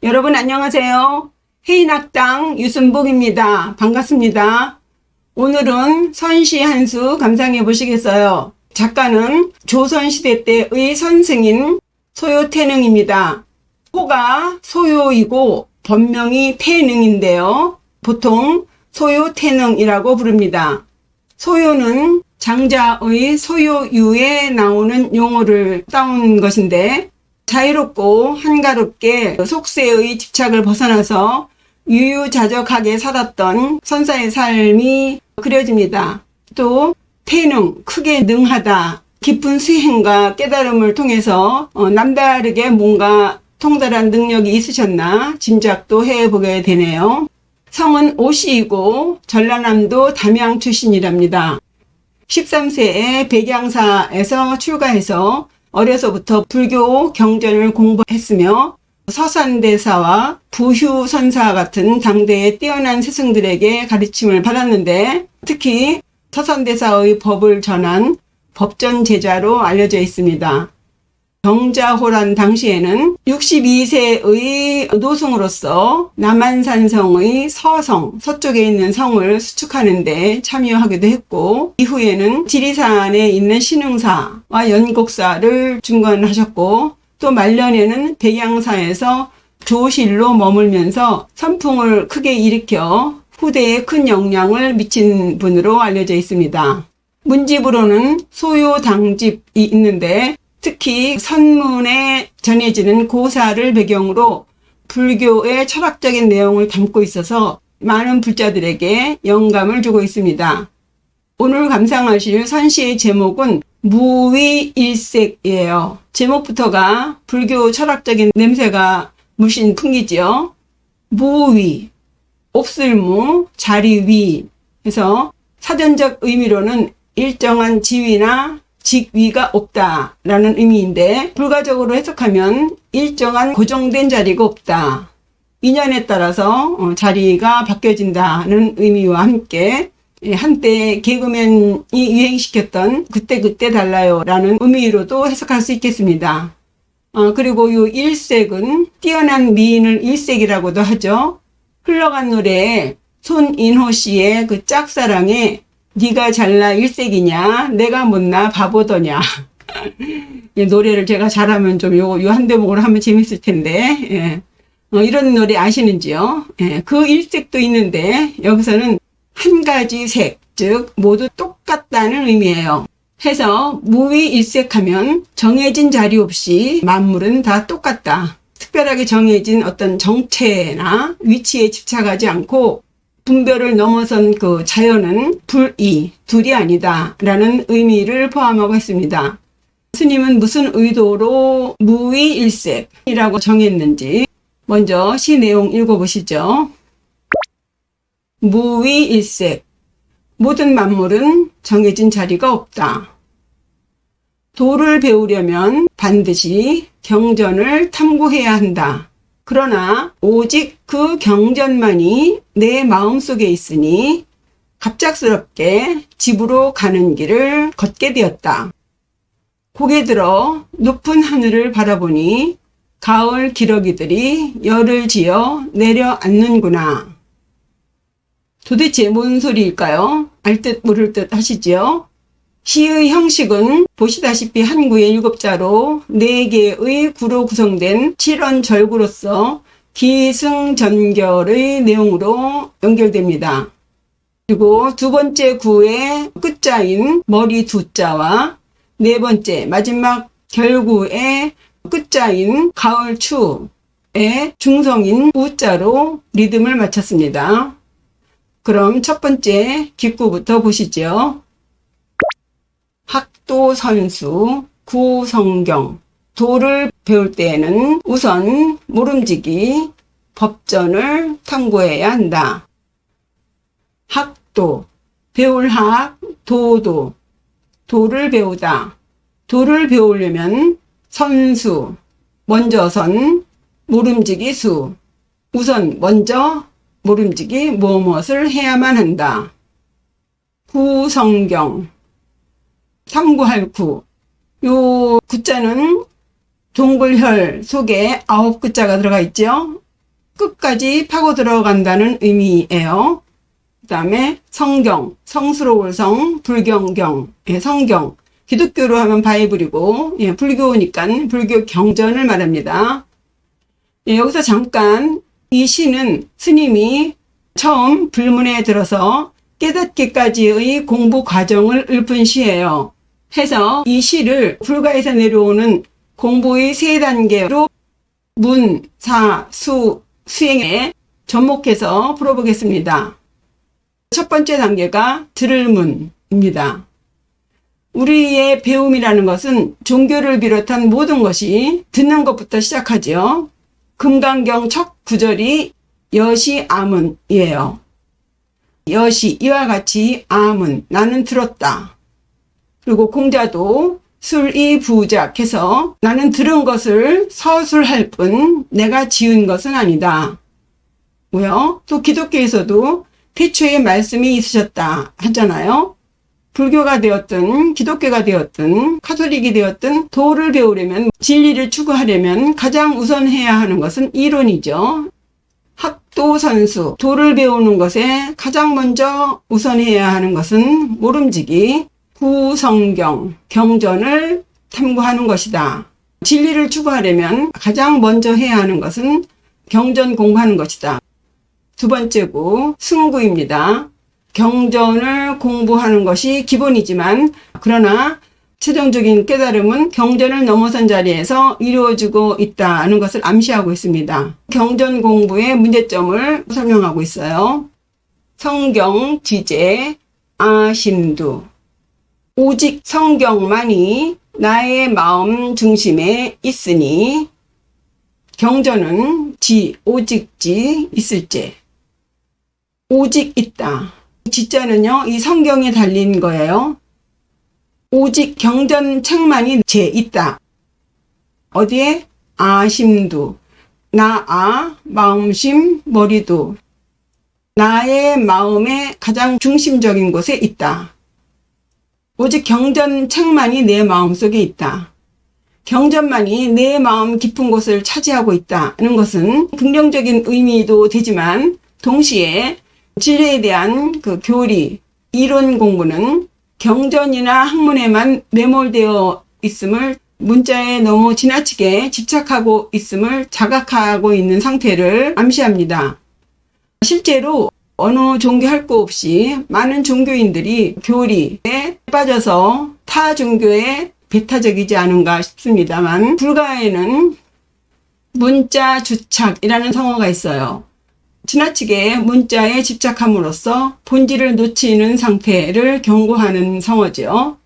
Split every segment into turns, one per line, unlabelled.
여러분 안녕하세요. 해인학당 유순복입니다. 반갑습니다. 오늘은 선시 한 수 감상해 보시겠어요. 작가는 조선시대 때의 선생인 소요태능입니다. 호가 소요이고 본명이 태능인데요. 보통 소요태능이라고 부릅니다. 소요는 장자의 소요유에 나오는 용어를 따온 것인데 자유롭고 한가롭게 속세의 집착을 벗어나서 유유자적하게 살았던 선사의 삶이 그려집니다. 또 태능, 크게 능하다, 깊은 수행과 깨달음을 통해서 남다르게 뭔가 통달한 능력이 있으셨나 짐작도 해보게 되네요. 성은 오씨이고 전라남도 담양 출신이랍니다. 13세에 백양사에서 출가해서 어려서부터 불교 경전을 공부했으며 서산대사와 부휴선사 같은 당대의 뛰어난 스승들에게 가르침을 받았는데 특히 서산대사의 법을 전한 법전제자로 알려져 있습니다. 정자호란 당시에는 62세의 노승으로서 남한산성의 서성, 서쪽에 있는 성을 수축하는 데 참여하기도 했고 이후에는 지리산에 있는 신흥사와 연곡사를 중건하셨고 또 말년에는 백양사에서 조실로 머물면서 선풍을 크게 일으켜 후대에 큰 영향을 미친 분으로 알려져 있습니다. 문집으로는 소요당집이 있는데 특히 선문에 전해지는 고사를 배경으로 불교의 철학적인 내용을 담고 있어서 많은 불자들에게 영감을 주고 있습니다. 오늘 감상하실 선시의 제목은 무위일색이에요. 제목부터가 불교 철학적인 냄새가 물씬 풍기죠. 무위, 없을 무, 자리 위 해서 사전적 의미로는 일정한 지위나 직위가 없다라는 의미인데 불가적으로 해석하면 일정한 고정된 자리가 없다. 인연에 따라서 자리가 바뀌어진다는 의미와 함께 한때 개그맨이 유행시켰던 그때그때 달라요 라는 의미로도 해석할 수 있겠습니다. 그리고 이 일색은 뛰어난 미인을 일색이라고도 하죠. 흘러간 노래에 손인호 씨의 그 짝사랑에 네가 잘나 일색이냐 내가 못나 바보더냐 노래를 제가 잘하면 좀 요 한 대목으로 하면 재밌을 텐데 이런 노래 아시는지요? 그 일색도 있는데 여기서는 한 가지 색, 즉 모두 똑같다는 의미예요. 해서 무위일색하면 정해진 자리 없이 만물은 다 똑같다. 특별하게 정해진 어떤 정체나 위치에 집착하지 않고 분별을 넘어선 그 자연은 불이, 둘이 아니다 라는 의미를 포함하고 있습니다. 스님은 무슨 의도로 무위일색이라고 정했는지 먼저 시 내용 읽어보시죠. 무위일색, 모든 만물은 정해진 자리가 없다. 도를 배우려면 반드시 경전을 탐구해야 한다. 그러나 오직 그 경전만이 내 마음속에 있으니 갑작스럽게 집으로 가는 길을 걷게 되었다. 고개 들어 높은 하늘을 바라보니 가을 기러기들이 열을 지어 내려앉는구나. 도대체 뭔 소리일까요? 알 듯 모를 듯 하시지요? 시의 형식은 보시다시피 한 구의 7자로 4개의 구로 구성된 칠언절구로서 기승전결의 내용으로 연결됩니다. 그리고 두 번째 구의 끝자인 머리 두자와 네 번째 마지막 결구의 끝자인 가을추의 중성인 우자로 리듬을 맞췄습니다. 그럼 첫 번째 기구부터 보시죠. 학도선수, 구성경. 도를 배울 때에는 우선 모름지기, 법전을 탐구해야 한다. 학도, 배울 학, 도도. 도를 배우다. 도를 배우려면 선수, 먼저 선, 모름지기 수. 우선 먼저 모름지기 무엇을 해야만 한다. 구성경. 탐구할 구. 요 구자는 동글혈 속에 9글자가 들어가 있죠. 끝까지 파고 들어간다는 의미예요. 그 다음에 성경, 성스러울 성, 불경경, 성경. 기독교로 하면 바이블이고, 불교니까 불교 경전을 말합니다. 여기서 잠깐 이 시는 스님이 처음 불문에 들어서 깨닫기까지의 공부 과정을 읊은 시예요. 해서 이 시를 불가에서 내려오는 공부의 세 단계로 문, 사, 수, 수행에 접목해서 풀어보겠습니다. 첫 번째 단계가 들을 문입니다. 우리의 배움이라는 것은 종교를 비롯한 모든 것이 듣는 것부터 시작하죠. 금강경 첫 구절이 여시 아문이에요. 여시, 이와 같이 아문, 나는 들었다. 그리고 공자도 술이 부작해서 나는 들은 것을 서술할 뿐 내가 지은 것은 아니다. 뭐요? 또 기독교에서도 태초에 말씀이 있으셨다 하잖아요. 불교가 되었든 기독교가 되었든 카톨릭이 되었든 도를 배우려면 진리를 추구하려면 가장 우선 해야 하는 것은 이론이죠. 학도선수, 도를 배우는 것에 가장 먼저 우선해야 하는 것은 모름지기, 구성경, 경전을 탐구하는 것이다. 진리를 추구하려면 가장 먼저 해야 하는 것은 경전 공부하는 것이다. 두 번째고 승구입니다. 경전을 공부하는 것이 기본이지만 그러나 최종적인 깨달음은 경전을 넘어선 자리에서 이루어지고 있다는 것을 암시하고 있습니다. 경전 공부의 문제점을 설명하고 있어요. 성경 지제 아심두, 오직 성경만이 나의 마음 중심에 있으니 경전은 오직지 있을지, 오직 있다. 지자는요, 이 성경에 달린 거예요. 오직 경전 책만이 있다. 어디에? 아심두. 마음심, 머리두. 나의 마음의 가장 중심적인 곳에 있다. 오직 경전 책만이 내 마음속에 있다. 경전만이 내 마음 깊은 곳을 차지하고 있다는 것은 긍정적인 의미도 되지만 동시에 진리에 대한 그 교리, 이론 공부는 경전이나 학문에만 매몰되어 있음을, 문자에 너무 지나치게 집착하고 있음을 자각하고 있는 상태를 암시합니다. 실제로 어느 종교 할 거 없이 많은 종교인들이 교리에 빠져서 타 종교에 배타적이지 않은가 싶습니다만, 불가에는 문자 주착이라는 성어가 있어요. 지나치게 문자에 집착함으로써 본질을 놓치는 상태를 경고하는 성어죠.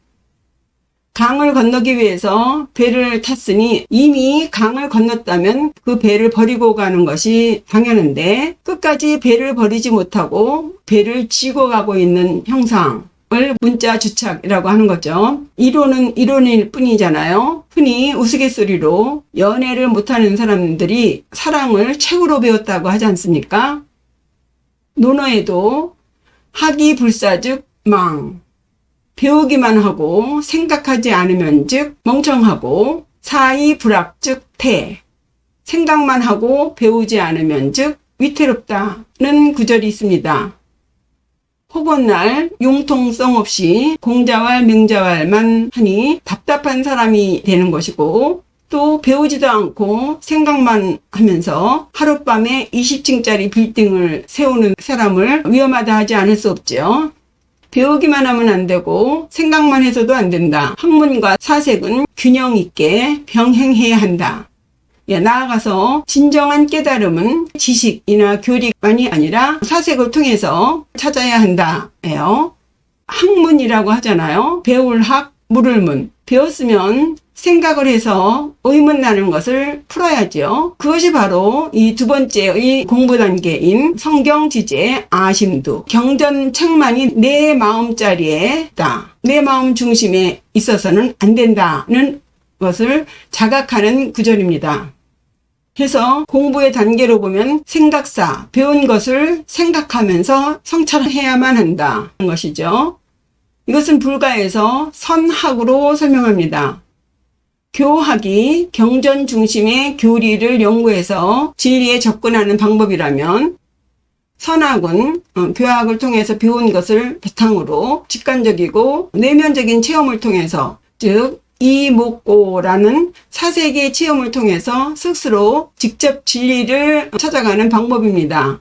강을 건너기 위해서 배를 탔으니 이미 강을 건넜다면 그 배를 버리고 가는 것이 당연한데 끝까지 배를 버리지 못하고 배를 쥐고 가고 있는 형상을 문자 주착이라고 하는 거죠. 이론은 이론일 뿐이잖아요. 흔히 우스갯소리로 연애를 못하는 사람들이 사랑을 책으로 배웠다고 하지 않습니까? 논어에도 학이 불사즉 망, 배우기만 하고 생각하지 않으면 즉 멍청하고, 사이 불학 즉 태, 생각만 하고 배우지 않으면 즉 위태롭다는 구절이 있습니다. 혹은날 융통성 없이 공자왈 명자왈만 하니 답답한 사람이 되는 것이고, 또 배우지도 않고 생각만 하면서 하룻밤에 20층짜리 빌딩을 세우는 사람을 위험하다 하지 않을 수 없죠. 배우기만 하면 안 되고 생각만 해서도 안 된다. 학문과 사색은 균형 있게 병행해야 한다. 나아가서 진정한 깨달음은 지식이나 교리만이 아니라 사색을 통해서 찾아야 한다예요. 학문이라고 하잖아요. 배울 학, 물을 문. 배웠으면 생각을 해서 의문 나는 것을 풀어야죠. 그것이 바로 이 두 번째의 공부 단계인 성경 지제 아심두. 경전 책만이 내 마음자리에 있다. 내 마음 중심에 있어서는 안 된다는 것을 자각하는 구절입니다. 그래서 공부의 단계로 보면 생각사, 배운 것을 생각하면서 성찰해야만 한다는 것이죠. 이것은 불가에서 선학으로 설명합니다. 교학이 경전 중심의 교리를 연구해서 진리에 접근하는 방법이라면, 선학은 교학을 통해서 배운 것을 바탕으로 직관적이고 내면적인 체험을 통해서, 즉 이목고라는 사색의 체험을 통해서 스스로 직접 진리를 찾아가는 방법입니다.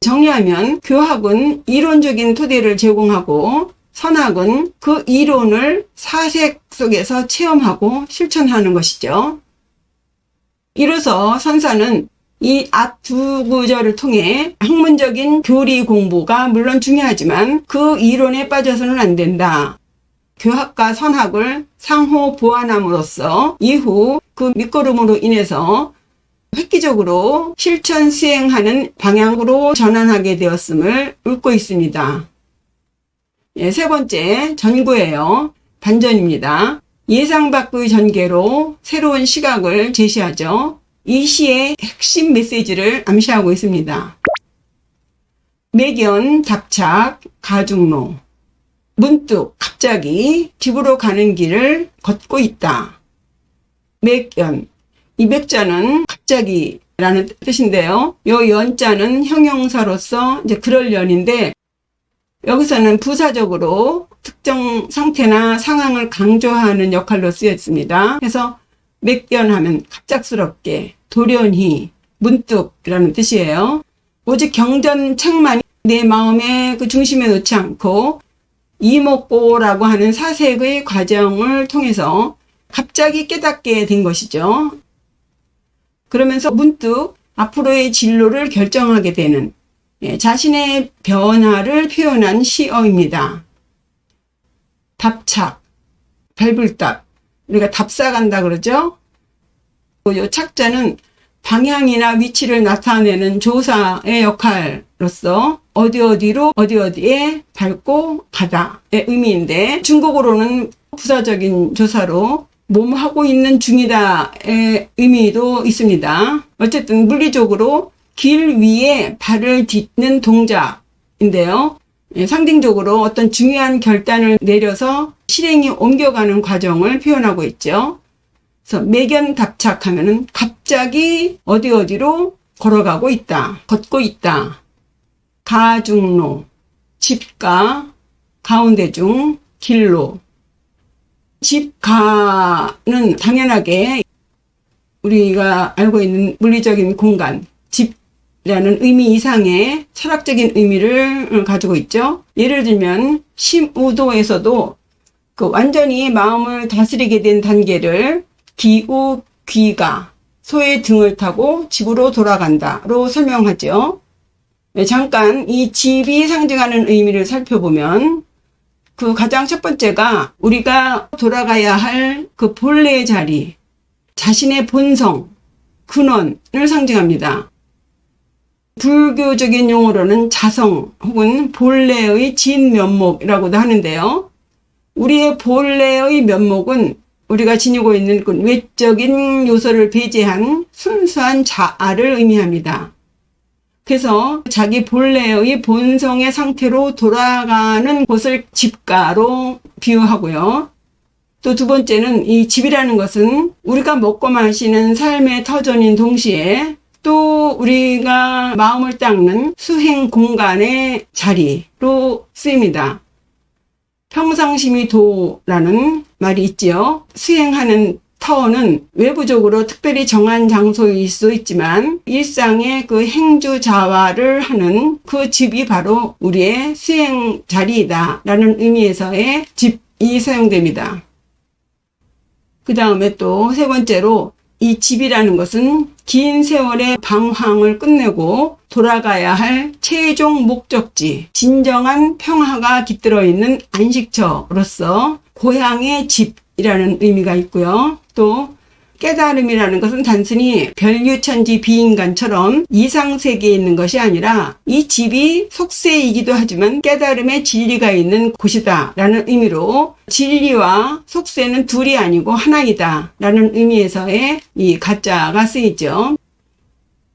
정리하면 교학은 이론적인 토대를 제공하고, 선학은 그 이론을 사색 속에서 체험하고 실천하는 것이죠. 이로써 선사는 이 앞 두 구절을 통해 학문적인 교리 공부가 물론 중요하지만 그 이론에 빠져서는 안 된다. 교학과 선학을 상호 보완함으로써 이후 그 밑거름으로 인해서 획기적으로 실천 수행하는 방향으로 전환하게 되었음을 읊고 있습니다. 세 번째, 전구예요. 반전입니다. 예상 밖의 전개로 새로운 시각을 제시하죠. 이 시의 핵심 메시지를 암시하고 있습니다. 매견, 답착, 가중로. 문득 갑자기 집으로 가는 길을 걷고 있다. 맥연. 이 맥자는 갑자기라는 뜻인데요. 이 연자는 형용사로서 이제 그럴 연인데, 여기서는 부사적으로 특정 상태나 상황을 강조하는 역할로 쓰였습니다. 그래서 맥연하면 갑작스럽게, 돌연히, 문득이라는 뜻이에요. 오직 경전책만 내 마음의 그 중심에 놓지 않고 이목고라고 하는 사색의 과정을 통해서 갑자기 깨닫게 된 것이죠. 그러면서 문득 앞으로의 진로를 결정하게 되는 자신의 변화를 표현한 시어입니다. 답착, 발불답, 우리가 답사간다 그러죠. 이 착자는 방향이나 위치를 나타내는 조사의 역할로서 어디로 어디에 밟고 가다의 의미인데, 중국어로는 부사적인 조사로 몸 하고 있는 중이다의 의미도 있습니다. 어쨌든 물리적으로 길 위에 발을 딛는 동작인데요. 상징적으로 어떤 중요한 결단을 내려서 실행에 옮겨가는 과정을 표현하고 있죠. 그래서 매견답착하면은 갑자기 어디로 걸어가고 있다, 걷고 있다. 가중로, 집가, 가운데 중, 길로. 집가는 당연하게 우리가 알고 있는 물리적인 공간, 집이라는 의미 이상의 철학적인 의미를 가지고 있죠. 예를 들면 심우도에서도 그 완전히 마음을 다스리게 된 단계를 기우 귀가, 소의 등을 타고 집으로 돌아간다로 설명하죠. 잠깐 이 집이 상징하는 의미를 살펴보면, 그 가장 첫 번째가 우리가 돌아가야 할 그 본래의 자리, 자신의 본성, 근원을 상징합니다. 불교적인 용어로는 자성 혹은 본래의 진면목이라고도 하는데요. 우리의 본래의 면목은 우리가 지니고 있는 그 외적인 요소를 배제한 순수한 자아를 의미합니다. 그래서 자기 본래의 본성의 상태로 돌아가는 곳을 집가로 비유하고요. 또 두 번째는 이 집이라는 것은 우리가 먹고 마시는 삶의 터전인 동시에 또 우리가 마음을 닦는 수행 공간의 자리로 쓰입니다. 평상심이 도라는 말이 있지요. 수행하는 터는 외부적으로 특별히 정한 장소일 수 있지만 일상의 그 행주자화를 하는 그 집이 바로 우리의 수행 자리이다 라는 의미에서의 집이 사용됩니다. 그 다음에 또 세 번째로 이 집이라는 것은 긴 세월의 방황을 끝내고 돌아가야 할 최종 목적지, 진정한 평화가 깃들어 있는 안식처로서 고향의 집이라는 의미가 있고요. 또 깨달음이라는 것은 단순히 별유천지 비인간처럼 이상세계에 있는 것이 아니라 이 집이 속세이기도 하지만 깨달음의 진리가 있는 곳이다 라는 의미로 진리와 속세는 둘이 아니고 하나이다 라는 의미에서의 이 가짜가 쓰이죠.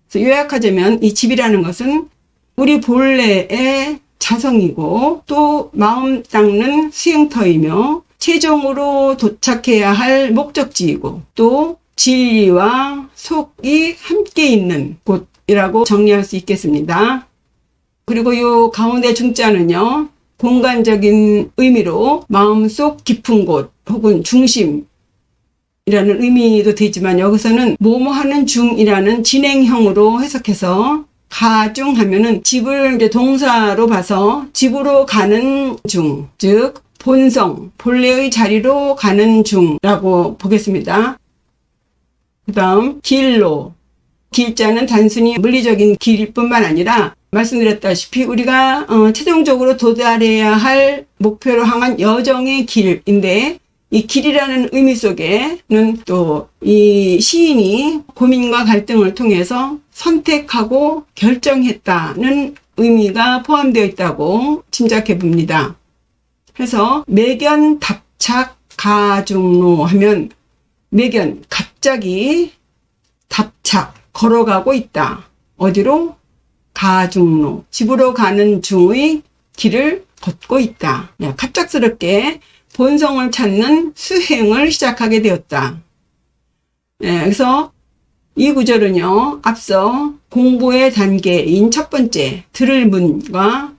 그래서 요약하자면 이 집이라는 것은 우리 본래의 자성이고 또 마음 닦는 수행터이며 최종으로 도착해야 할 목적지이고 또 진리와 속이 함께 있는 곳이라고 정리할 수 있겠습니다. 그리고 이 가운데 중자는요, 공간적인 의미로 마음속 깊은 곳 혹은 중심이라는 의미도 되지만 여기서는 뭐뭐하는 중이라는 진행형으로 해석해서 가중하면은 집을 이제 동사로 봐서 집으로 가는 중, 즉 본성, 본래의 자리로 가는 중이라고 보겠습니다. 그 다음 길로, 길자는 단순히 물리적인 길일 뿐만 아니라 말씀드렸다시피 우리가 최종적으로 도달해야 할 목표로 향한 여정의 길인데 이 길이라는 의미 속에는 또 이 시인이 고민과 갈등을 통해서 선택하고 결정했다는 의미가 포함되어 있다고 짐작해 봅니다. 그래서 매견 답착 가중로 하면 매견 갑자기 답착 걸어가고 있다. 어디로? 가중로, 집으로 가는 중의 길을 걷고 있다. 갑작스럽게 본성을 찾는 수행을 시작하게 되었다. 그래서 이 구절은요, 앞서 공부의 단계인 첫 번째 들을 문과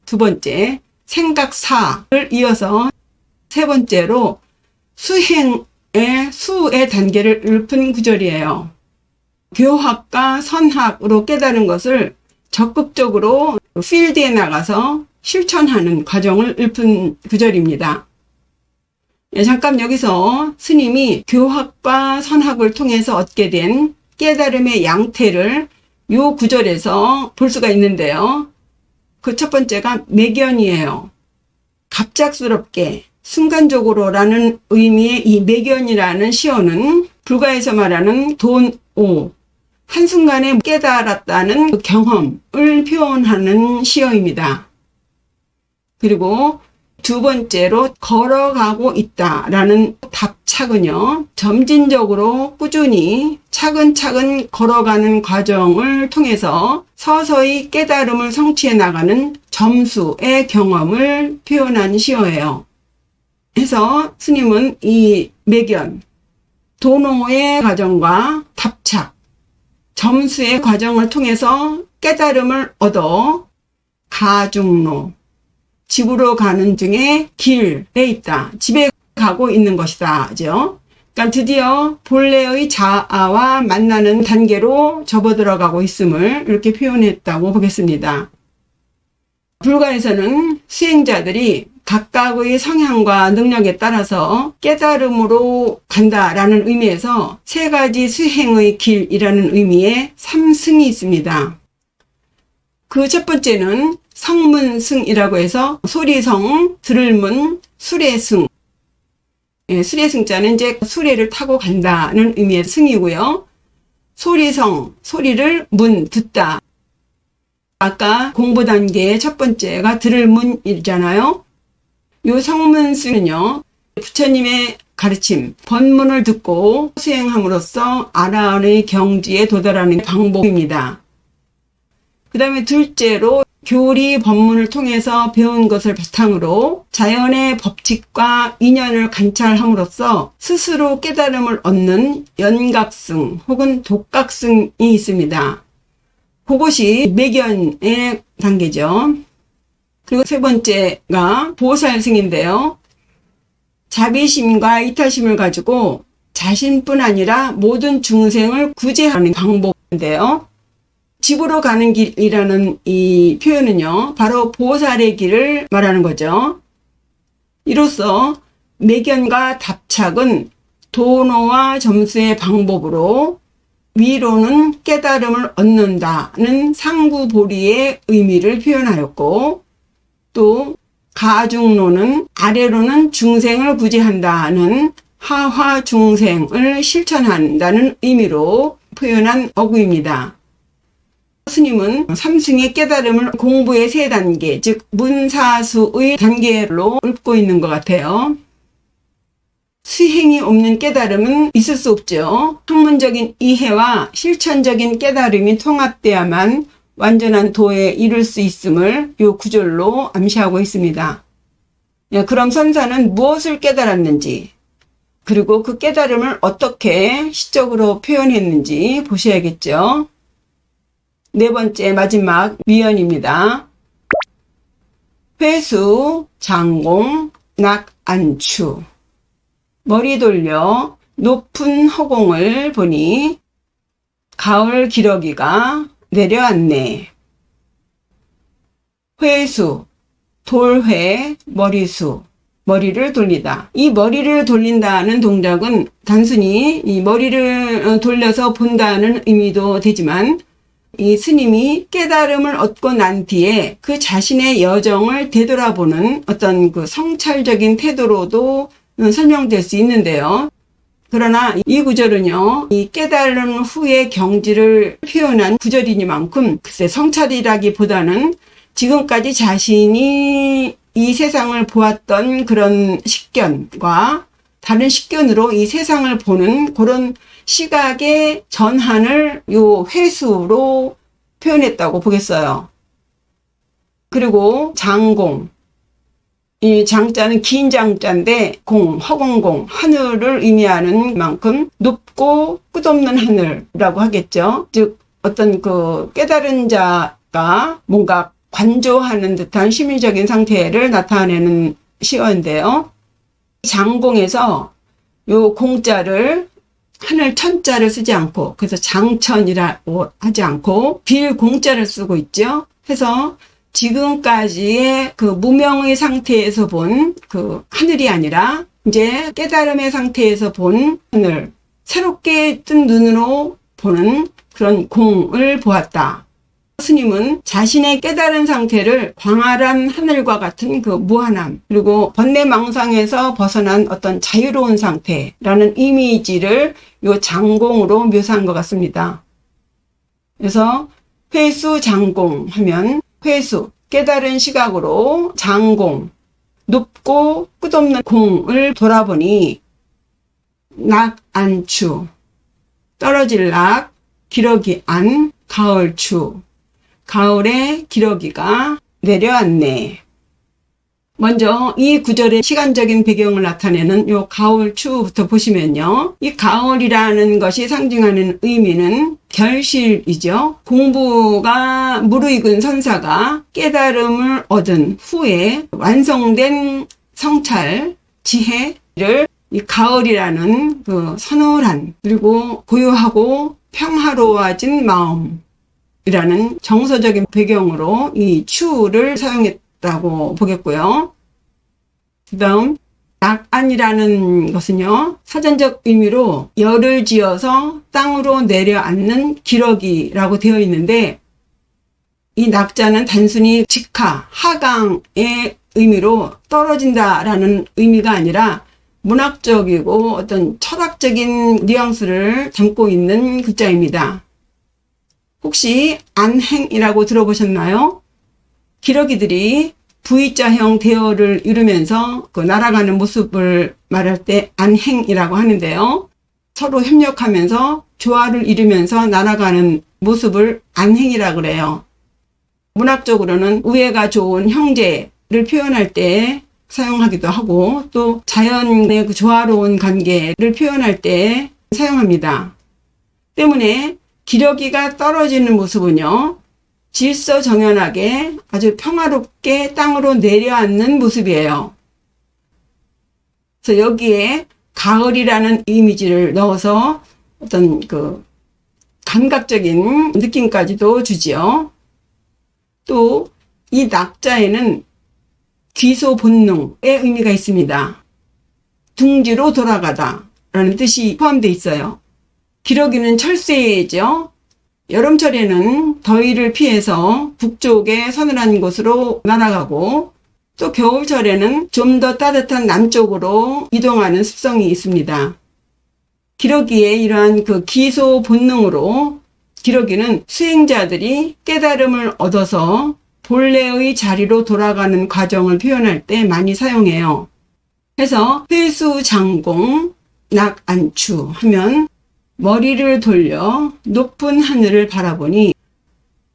두 번째 생각사를 이어서 세 번째로 수행의 수의 단계를 읊은 구절이에요. 교학과 선학으로 깨달은 것을 적극적으로 필드에 나가서 실천하는 과정을 읊은 구절입니다. 잠깐 여기서 스님이 교학과 선학을 통해서 얻게 된 깨달음의 양태를 이 구절에서 볼 수가 있는데요. 그 첫 번째가 매견이에요. 갑작스럽게 순간적으로라는 의미의 이 매견이라는 시어는 불가에서 말하는 돈오, 한순간에 깨달았다는 경험을 표현하는 시어입니다. 그리고 두 번째로 걸어가고 있다라는 답착은요, 점진적으로 꾸준히 차근차근 걸어가는 과정을 통해서 서서히 깨달음을 성취해 나가는 점수의 경험을 표현한 시어예요. 그래서 스님은 이 매견, 도노의 과정과 답착, 점수의 과정을 통해서 깨달음을 얻어 가중로, 집으로 가는 중에 길에 있다. 집에 가고 있는 것이다. 그러니까 드디어 본래의 자아와 만나는 단계로 접어들어가고 있음을 이렇게 표현했다고 보겠습니다. 불가에서는 수행자들이 각각의 성향과 능력에 따라서 깨달음으로 간다라는 의미에서 세 가지 수행의 길이라는 의미의 3승이 있습니다. 그 첫 번째는 성문승이라고 해서 소리성, 들을문, 수레승. 수레승자는 이제 수레를 타고 간다는 의미의 승이고요. 소리성, 소리를 문, 듣다. 아까 공부 단계의 첫 번째가 들을문이잖아요. 요 성문승은요, 부처님의 가르침, 법문을 듣고 수행함으로써 아라한의 경지에 도달하는 방법입니다. 그 다음에 둘째로 교리 법문을 통해서 배운 것을 바탕으로 자연의 법칙과 인연을 관찰함으로써 스스로 깨달음을 얻는 연각승 혹은 독각승이 있습니다. 그것이 매견의 단계죠. 그리고 세 번째가 보살승인데요. 자비심과 이타심을 가지고 자신뿐 아니라 모든 중생을 구제하는 방법인데요. 집으로 가는 길이라는 이 표현은요, 바로 보살의 길을 말하는 거죠. 이로써 매견과 답착은 도노와 점수의 방법으로 위로는 깨달음을 얻는다는 상부보리의 의미를 표현하였고, 또 가중로는 아래로는 중생을 구제한다는 하화 중생을 실천한다는 의미로 표현한 어구입니다. 스님은 삼승의 깨달음을 공부의 세 단계, 즉 문사수의 단계로 읊고 있는 것 같아요. 수행이 없는 깨달음은 있을 수 없죠. 학문적인 이해와 실천적인 깨달음이 통합돼야만 완전한 도에 이룰 수 있음을 이 구절로 암시하고 있습니다. 그럼 선사는 무엇을 깨달았는지, 그리고 그 깨달음을 어떻게 시적으로 표현했는지 보셔야겠죠. 네 번째 마지막 위연입니다. 회수, 장공, 낙안추. 머리 돌려 높은 허공을 보니 가을 기러기가 내려왔네. 회수, 돌회, 머리수. 머리를 돌리다. 이 머리를 돌린다는 동작은 단순히 이 머리를 돌려서 본다는 의미도 되지만, 이 스님이 깨달음을 얻고 난 뒤에 그 자신의 여정을 되돌아보는 어떤 그 성찰적인 태도로도 설명될 수 있는데요. 그러나 이 구절은요, 이 깨달음 후의 경지를 표현한 구절이니만큼 글쎄 성찰이라기보다는 지금까지 자신이 이 세상을 보았던 그런 식견과 다른 식견으로 이 세상을 보는 그런 시각의 전환을 요 회수로 표현했다고 보겠어요. 그리고 장공. 이 장자는 긴 장자인데 허공공, 하늘을 의미하는 만큼 높고 끝없는 하늘이라고 하겠죠. 즉 어떤 그 깨달은 자가 뭔가 관조하는 듯한 심리적인 상태를 나타내는 시어인데요. 장공에서 요 공자를 하늘 천자를 쓰지 않고, 그래서 장천이라고 하지 않고 빌 공자를 쓰고 있죠. 해서 지금까지의 그 무명의 상태에서 본 그 하늘이 아니라 이제 깨달음의 상태에서 본 하늘, 새롭게 뜬 눈으로 보는 그런 공을 보았다. 스님은 자신의 깨달은 상태를 광활한 하늘과 같은 그 무한함, 그리고 번뇌망상에서 벗어난 어떤 자유로운 상태라는 이미지를 요 장공으로 묘사한 것 같습니다. 그래서 회수 장공 하면 회수, 깨달은 시각으로 장공, 높고 끝없는 공을 돌아보니 낙안추, 떨어질 낙, 기러기 안, 가을추. 가을에 기러기가 내려왔네. 먼저 이 구절의 시간적인 배경을 나타내는 요 가을추부터 보시면요. 이 가을이라는 것이 상징하는 의미는 결실이죠. 공부가 무르익은 선사가 깨달음을 얻은 후에 완성된 성찰, 지혜를 이 가을이라는 그 서늘한 그리고 고요하고 평화로워진 마음 이라는 정서적인 배경으로 이 추를 사용했다고 보겠고요. 그 다음 낙안이라는 것은요, 사전적 의미로 열을 지어서 땅으로 내려앉는 기러기라고 되어 있는데, 이 낙자는 단순히 직하, 하강의 의미로 떨어진다라는 의미가 아니라 문학적이고 어떤 철학적인 뉘앙스를 담고 있는 글자입니다. 혹시 안행이라고 들어보셨나요? 기러기들이 V자형 대어를 이루면서 그 날아가는 모습을 말할 때 안행이라고 하는데요. 서로 협력하면서 조화를 이루면서 날아가는 모습을 안행이라고 그래요. 문학적으로는 우애가 좋은 형제를 표현할 때 사용하기도 하고, 또 자연의 그 조화로운 관계를 표현할 때 사용합니다. 때문에 기러기가 떨어지는 모습은요, 질서정연하게 아주 평화롭게 땅으로 내려앉는 모습이에요. 그래서 여기에 가을이라는 이미지를 넣어서 어떤 그 감각적인 느낌까지도 주지요. 또 이 낙자에는 귀소 본능의 의미가 있습니다. 둥지로 돌아가다 라는 뜻이 포함되어 있어요. 기러기는 철새죠. 여름철에는 더위를 피해서 북쪽의 서늘한 곳으로 날아가고, 또 겨울철에는 좀 더 따뜻한 남쪽으로 이동하는 습성이 있습니다. 기러기의 이러한 그 기소 본능으로 기러기는 수행자들이 깨달음을 얻어서 본래의 자리로 돌아가는 과정을 표현할 때 많이 사용해요. 그래서 회수장공, 낙안추 하면 머리를 돌려 높은 하늘을 바라보니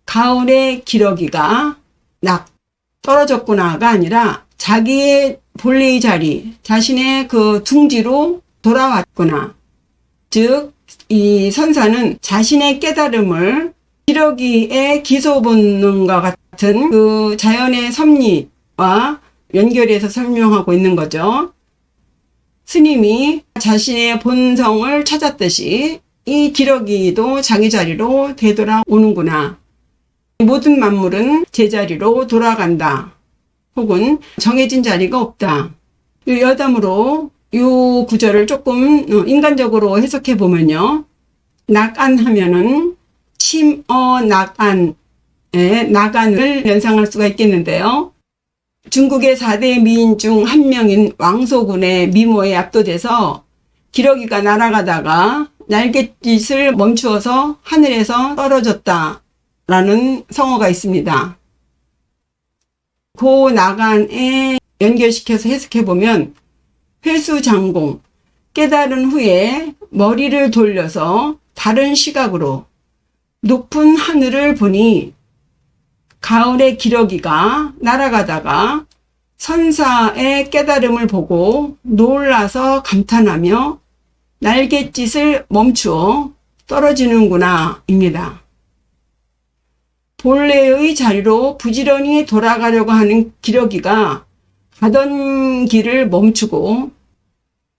가을의 기러기가 떨어졌구나가 아니라 자기의 본래의 자리, 자신의 그 둥지로 돌아왔구나. 즉, 이 선사는 자신의 깨달음을 기러기의 기소 본능과 같은 그 자연의 섭리와 연결해서 설명하고 있는 거죠. 스님이 자신의 본성을 찾았듯이 이 기러기도 자기 자리로 되돌아오는구나. 모든 만물은 제자리로 돌아간다. 혹은 정해진 자리가 없다. 이 여담으로 이 구절을 조금 인간적으로 해석해 보면요. 낙안하면은 침어 낙안의 낙안을 연상할 수가 있겠는데요. 중국의 4대 미인 중 한 명인 왕소군의 미모에 압도돼서 기러기가 날아가다가 날갯짓을 멈추어서 하늘에서 떨어졌다라는 성어가 있습니다. 그 낙안에 연결시켜서 해석해보면 회수장공, 깨달은 후에 머리를 돌려서 다른 시각으로 높은 하늘을 보니 가을의 기러기가 날아가다가 선사의 깨달음을 보고 놀라서 감탄하며 날갯짓을 멈추어 떨어지는구나 입니다. 본래의 자리로 부지런히 돌아가려고 하는 기러기가 가던 길을 멈추고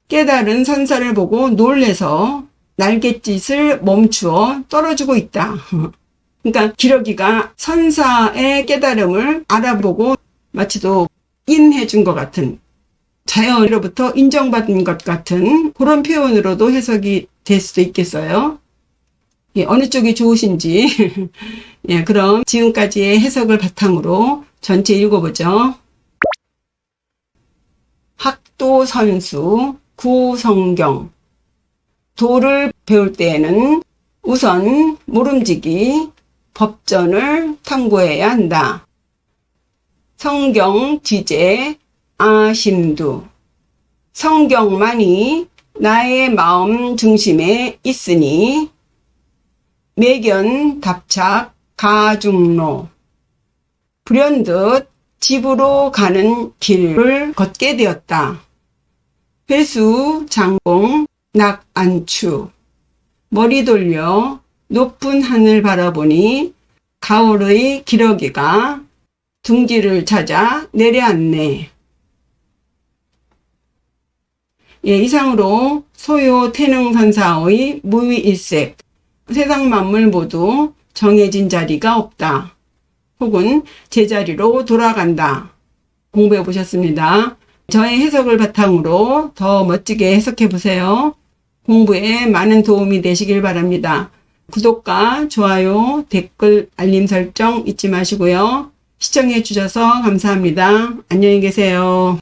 깨달은 선사를 보고 놀래서 날갯짓을 멈추어 떨어지고 있다. 그러니까 기러기가 선사의 깨달음을 알아보고 마치도 인해 준 것 같은, 자연으로부터 인정받은 것 같은 그런 표현으로도 해석이 될 수도 있겠어요. 예, 어느 쪽이 좋으신지 예, 그럼 지금까지의 해석을 바탕으로 전체 읽어보죠. 학도선수 구성경. 도를 배울 때에는 우선 모름지기 법전을 탐구해야 한다. 성경 지제 아심두. 성경만이 나의 마음 중심에 있으니 매견 답착 가중로. 불현듯 집으로 가는 길을 걷게 되었다. 회수 장공 낙안추. 머리 돌려 높은 하늘 바라보니 가을의 기러기가 둥지를 찾아 내려앉네. 예, 이상으로 소요 태능선사의 무위일색, 세상 만물 모두 정해진 자리가 없다. 혹은 제자리로 돌아간다. 공부해 보셨습니다. 저의 해석을 바탕으로 더 멋지게 해석해 보세요. 공부에 많은 도움이 되시길 바랍니다. 구독과 좋아요, 댓글, 알림 설정 잊지 마시고요. 시청해 주셔서 감사합니다. 안녕히 계세요.